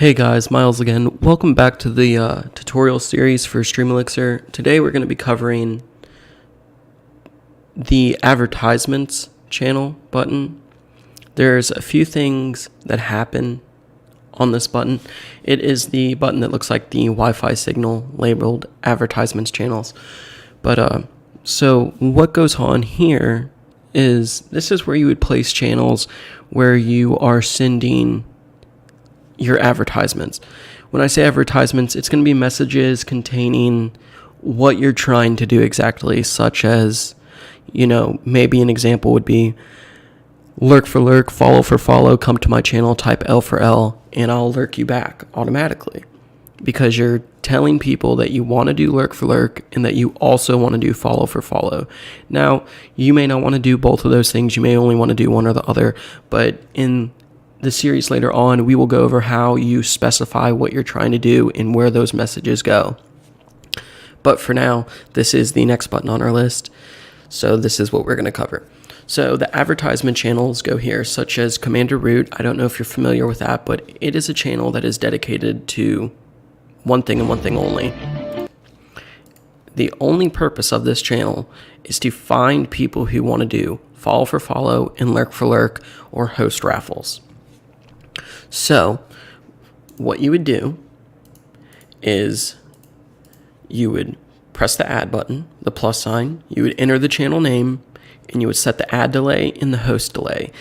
Hey guys, Miles again. Welcome back to the tutorial series for Elixir. Today we're going to be covering the Advertisements channel button. There's a few things that happen on this button. It is the button that looks like the Wi-Fi signal labeled Advertisements channels. So what goes on here is this is where you would place channels where you are sending your advertisements. When I say advertisements, it's going to be messages containing what you're trying to do exactly, such as, maybe an example would be lurk for lurk, follow for follow, come to my channel, type L for L, and I'll lurk you back automatically. Because you're telling people that you want to do lurk for lurk and that you also want to do follow for follow. Now, you may not want to do both of those things. You may only want to do one or the other, but in the series later on, we will go over how you specify what you're trying to do and where those messages go. But for now, this is the next button on our list. So this is what we're going to cover. So the advertisement channels go here, such as Commander Root. I don't know if you're familiar with that, but it is a channel that is dedicated to one thing and one thing only. The only purpose of this channel is to find people who want to do follow for follow and lurk for lurk or host raffles. So what you would do is you would press the add button, the plus sign, you would enter the channel name, and you would set the add delay and the host delay.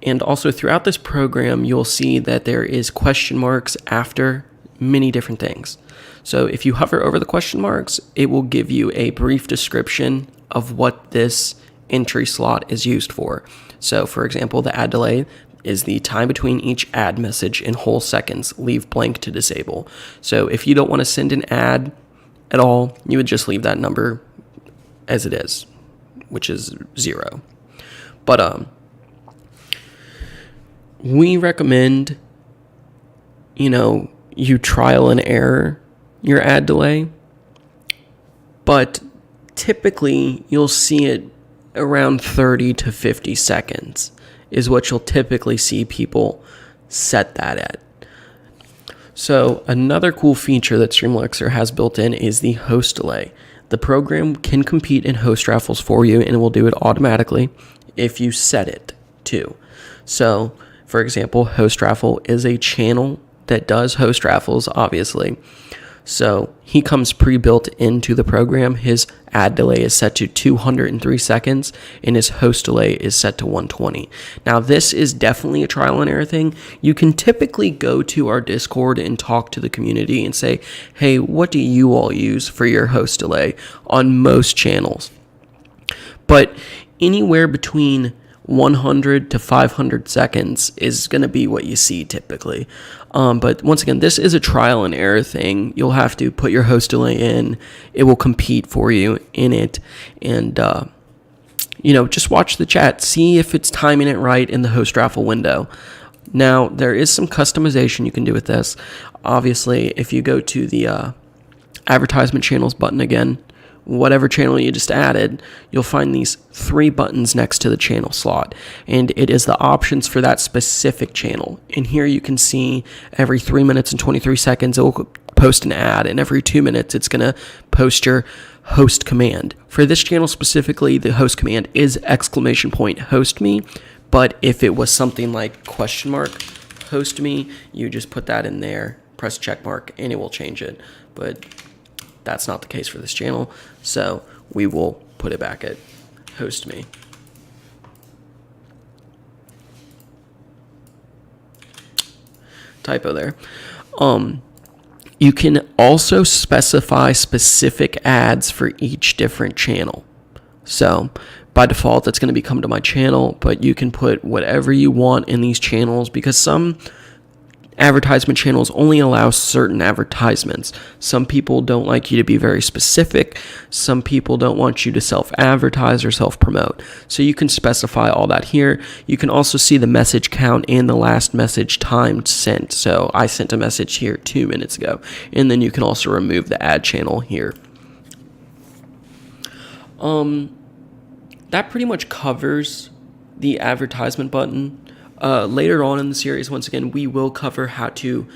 And also throughout this program, you'll see that there is question marks after many different things. So if you hover over the question marks, it will give you a brief description of what this entry slot is used for. So for example, the add delay is the time between each ad message in whole seconds, leave blank to disable. So if you don't want to send an ad at all, you would just leave that number as it is, which is 0. But we recommend, you trial and error your ad delay, but typically you'll see it around 30 to 50 seconds. Is what you'll typically see people set that at. So another cool feature that Elixir has built in is the host delay. The program can compete in host raffles for you, and it will do it automatically if you set it to. So, for example, host raffle is a channel that does host raffles, obviously. So he comes pre-built into the program. His ad delay is set to 203 seconds and his host delay is set to 120. Now this is definitely a trial and error thing. You can typically go to our Discord and talk to the community and say, hey, what do you all use for your host delay on most channels? But anywhere between 100 to 500 seconds is going to be what you see typically. But once again, this is a trial and error thing. You'll have to put your host delay in. It will compete for you in it. And, just watch the chat. See if it's timing it right in the host raffle window. Now, there is some customization you can do with this. Obviously, if you go to the advertisement channels button again, whatever channel you just added, you'll find these 3 buttons next to the channel slot, and it is the options for that specific channel. And here you can see every 3 minutes and 23 seconds it will post an ad, and every 2 minutes it's going to post your host command. For this channel specifically, the host command is ! Host me, but if it was something like ? Host me, you just put that in there, press check mark, and it will change it. But that's not the case for this channel, so we will put it back at host me. Typo there. You can also specify specific ads for each different channel. So by default, it's going to be come to my channel, but you can put whatever you want in these channels because some advertisement channels only allow certain advertisements. Some people don't like you to be very specific. Some people don't want you to self-advertise or self-promote. So you can specify all that here. You can also see the message count and the last message time sent. So I sent a message here 2 minutes ago. And then you can also remove the ad channel here. That pretty much covers the advertisement button. Later on in the series, once again, we will cover how to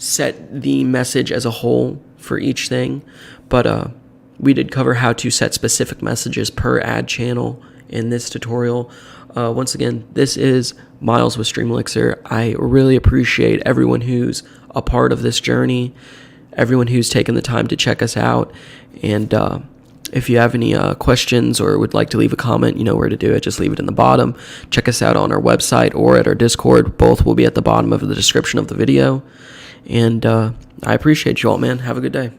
set the message as a whole for each thing, but we did cover how to set specific messages per ad channel in this tutorial. Once again, this is Miles with Stream Elixir. I really appreciate everyone who's a part of this journey, everyone who's taken the time to check us out. And if you have any questions or would like to leave a comment, you know where to do it. Just leave it in the bottom. Check us out on our website or at our Discord. Both will be at the bottom of the description of the video. And I appreciate you all, man. Have a good day.